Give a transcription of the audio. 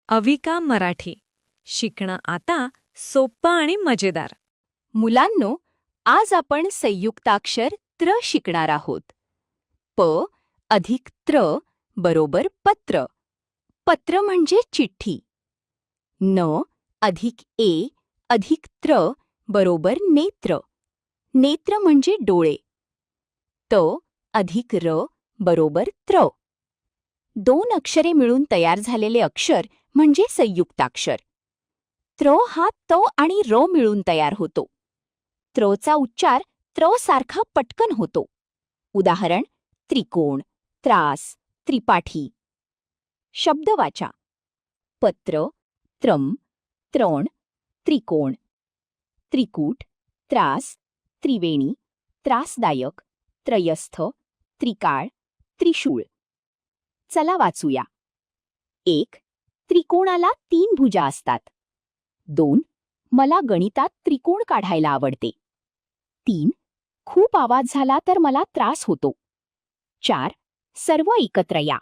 अविका मराठी. शिकणं आता सोपं आणि मजेदार. मुलांनो, आज आपण संयुक्ताक्षर त्र शिकणार आहोत. प अधिक त्र बरोबर पत्र. पत्र म्हणजे चिठ्ठी. न अधिक ए अधिक त्र बरोबर नेत्र. नेत्र म्हणजे डोळे. त अधिक र बरोबर त्र. दोन अक्षरे मिळून तयार झालेले अक्षर म्हणजे संयुक्ताक्षर. त्र हा त आणि र मिळून तयार होतो. त्रचा उच्चार त्र सारखा पटकन होतो. उदाहरण: त्रिकोण, त्रास, त्रिपाठी. शब्दवाचा: पत्र, त्रम, त्रण, त्रिकोण. त्रिकूट, त्रास, त्रिवेणी, त्रासदायक, त्रयस्थ, त्रिकाळ, त्रिशूळ. चला वाचूया. 1. त्रिकोणाला 3 भुजा असतात. 2. मला गणितात त्रिकोण काढायला आवडते. 3. खूप आवाज झाला तर मला त्रास होतो. 4. सर्व एकत्र या.